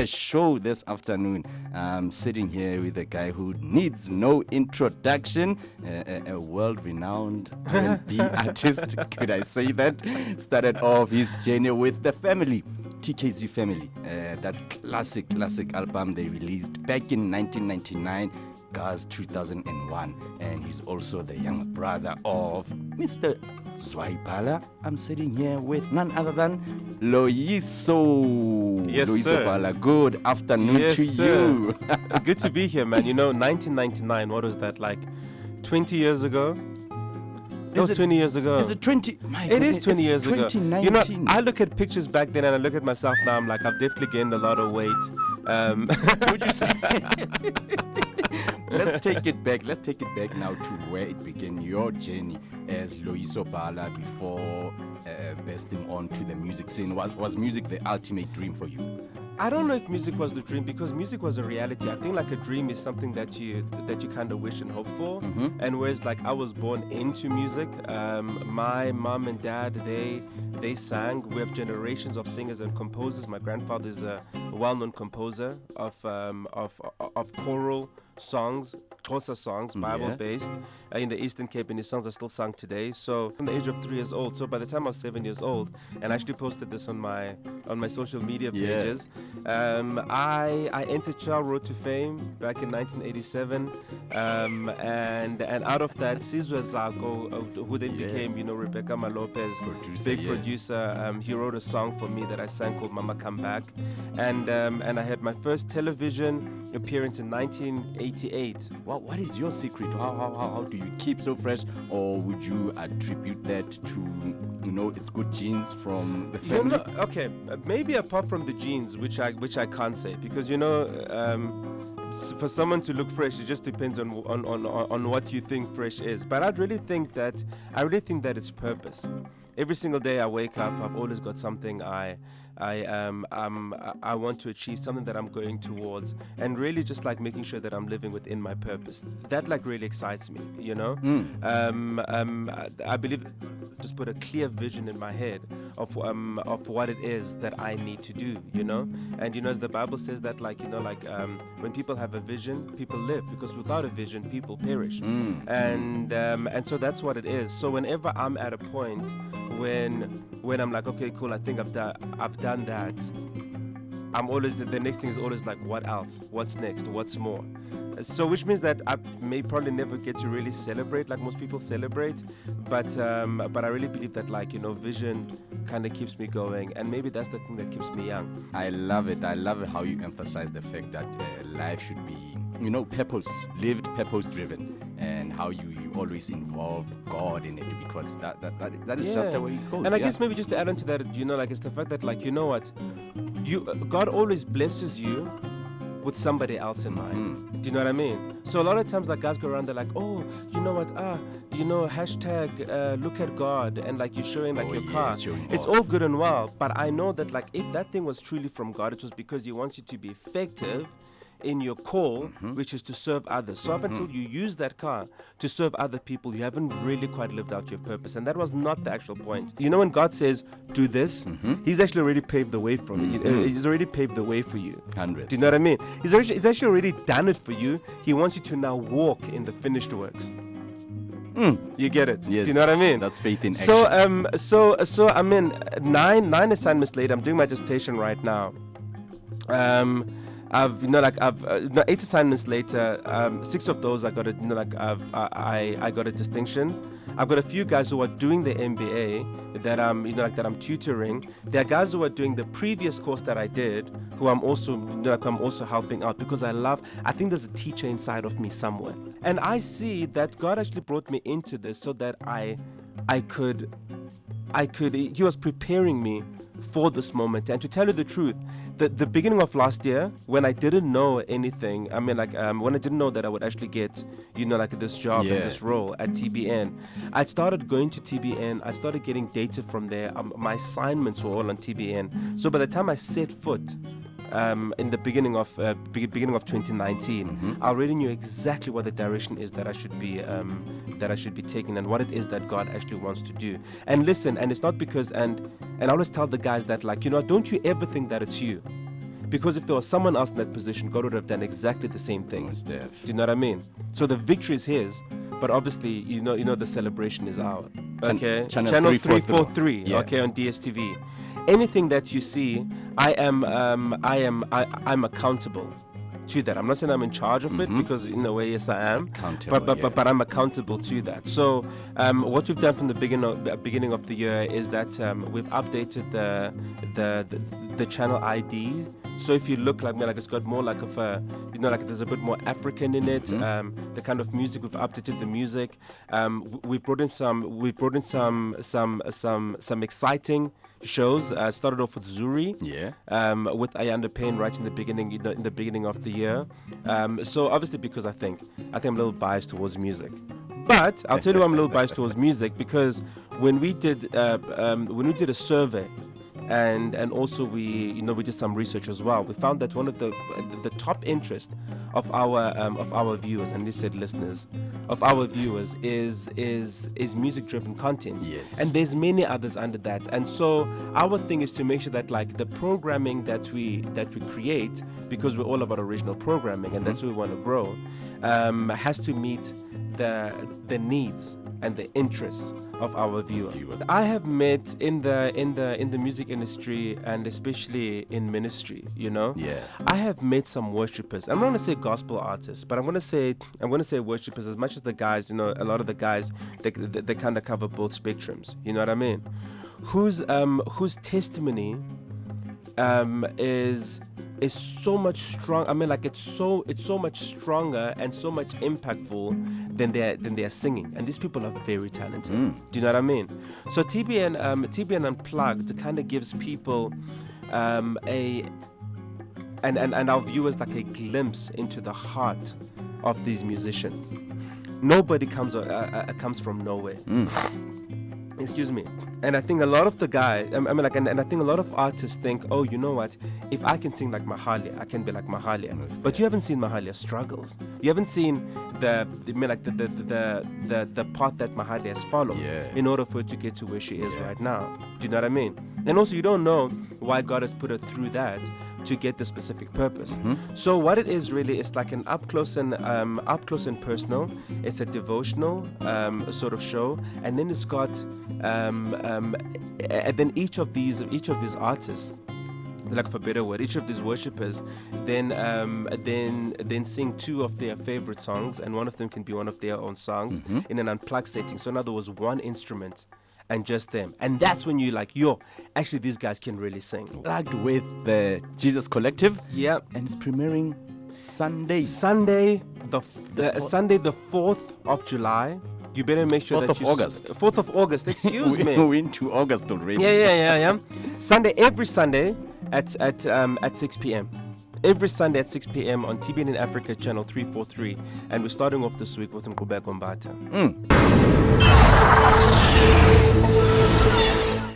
a show this afternoon. I'm sitting here with a guy who needs no introduction, a world-renowned R&B artist, could I say that? Started off his journey with the family, TKZ Family, that classic album they released back in 1999, Gaz 2001, and he's also the younger brother of Mr. Bala. I'm sitting here with none other than Loyiso. Yes, Loyiso sir. Bala. Good afternoon Yes, to sir. you. Good to be here, man. 1999, what was that, like 20 years ago? That was 20 years ago. Is it 20? It is 20 years ago. 2019. I look at pictures back then and I look at myself now, I'm like, I've definitely gained a lot of weight. Would you say? Let's take it back now to where it began, your journey as Loyiso Bala before bursting onto the music scene. Was music the ultimate dream for you? I don't know if music was the dream, because music was a reality. I think like a dream is something that you kind of wish and hope for. Mm-hmm. And whereas like I was born into music, my mom and dad, they sang. We have generations of singers and composers. My grandfather is a well-known composer of choral songs, Xhosa songs, Bible-based, in the Eastern Cape, and his songs are still sung today. So from the age of 3 years old, so by the time I was 7 years old, and I actually posted this on my social media pages, I entered Child Road to Fame back in 1987, and out of that, Sizwe Zako, who then became, Rebecca Malopez, big producer, he wrote a song for me that I sang called Mama Come Back, and I had my first television appearance in 1988. What is your secret? How do you keep so fresh, or would you attribute that to it's good genes from the family? Okay, maybe apart from the genes, which I can't say, because for someone to look fresh, it just depends on what you think fresh is. But I really think that it's purpose. Every single day I wake up, I've always got something I want to achieve, something that I'm going towards, and really just like making sure that I'm living within my purpose. That like really excites me, I believe just put a clear vision in my head of what it is that I need to do, and as the Bible says that when people have a vision, people live, because without a vision, people perish. And so that's what it is. So whenever I'm at a point when I'm like, okay, cool, I think I've done that, I'm always, the next thing is always like, what else? What's next? What's more? So which means that I may probably never get to really celebrate like most people celebrate, but I really believe that vision kind of keeps me going, and maybe that's the thing that keeps me young. I love it how you emphasize the fact that life should be lived purpose driven, and how you always involve God in it, because that is just the way it goes. And I guess maybe just to add on to that, it's the fact that God always blesses you with somebody else in mind. Do you know what I mean? So a lot of times like guys go around, they're like, oh, hashtag look at God, and like you're showing like your car. It's all good and well, but I know that like if that thing was truly from God, it was because He wants you to be effective in your call, which is to serve others. So up until you use that car to serve other people, you haven't really quite lived out your purpose, and that was not the actual point. When God says do this, He's actually already paved the way for you. He's already paved the way for you. 100. Do you know what I mean? He's actually already done it for you. He wants you to now walk in the finished works. You get it? Yes. Do you know what I mean? That's faith in action. So I mean, nine assignments later, I'm doing my dissertation right now. I've 8 assignments later, 6 of those I got I got a distinction. I've got a few guys who are doing the MBA that I'm tutoring. There are guys who are doing the previous course that I did, who I'm also helping out, because I think there's a teacher inside of me somewhere, and I see that God actually brought me into this so that I could. He was preparing me for this moment. And to tell you the truth, the beginning of last year, when I didn't know anything, when I didn't know that I would actually get, this job and this role at TBN, I started going to TBN. I started getting data from there. My assignments were all on TBN. So by the time I set foot in the beginning of 2019, I already knew exactly what the direction is that I should be taking, and what it is that God actually wants to do. And listen, and it's not because, and I always tell the guys that don't you ever think that it's you. Because if there was someone else in that position, God would have done exactly the same thing. Most Do def. you know what I mean? So the victory is his, but obviously, you know, the celebration is ours. Okay, Channel 343. Yeah. Okay, on DSTV. Anything that you see, I'm accountable to that. I'm not saying I'm in charge of it, because in a way, yes, I am. Accountable, But I'm accountable to that. So what we've done from the beginning of the year is that we've updated the channel ID. So if you look like it's got more like of a, like there's a bit more African in it. The kind of music, we've updated the music. We've brought in some exciting shows. Started off with Zuri. Yeah. With Ayanda Payne right in the beginning, in the beginning of the year. So obviously because I think I'm a little biased towards music. But I'll tell you why I'm a little biased towards music, because when we did a survey, and also we did some research as well, we found that one of the top interest of our viewers, and they said listeners, of our viewers is music driven content. Yes. And there's many others under that. And so our thing is to make sure that like the programming that we create, because we're all about original programming and that's what we want to grow, has to meet the needs and the interests of our viewers. I have met in the music industry, and especially in ministry, Yeah. I have met some worshipers. I'm not going to say gospel artists, but I'm going to say worshipers, as much as the guys, a lot of the guys, they kind of cover both spectrums. You know what I mean? Whose testimony is so much strong. I mean, like it's so much stronger and so much impactful than their singing. And these people are very talented. Do you know what I mean? So TBN Unplugged kind of gives people and our viewers like a glimpse into the heart of these musicians. Nobody comes from nowhere. Excuse me. And I think a lot of the guys, and I think a lot of artists think, oh, you know what? If I can sing like Mahalia, I can be like Mahalia. But you haven't seen Mahalia's struggles. You haven't seen the path that Mahalia has followed in order for her to get to where she is right now. Do you know what I mean? And also, you don't know why God has put her through that to get the specific purpose. So what it is really is like an up close and personal. It's a devotional sort of show, and then it's got and then each of these artists, like for a better word, each of these worshippers then sing two of their favorite songs, and one of them can be one of their own songs in an unplugged setting. So in other words, one instrument and just them. And that's when you're like, actually these guys can really sing. Plugged with the Jesus Collective. Yeah. And it's premiering Sunday. Sunday the 4th of July. You better make sure 4th that of August. 4th of August, excuse me. We're into August already. Yeah. Sunday, every Sunday at 6 p.m. Every Sunday at 6 p.m. on TBN in Africa, channel 343. And we're starting off this week with Nqubeko Mbatha.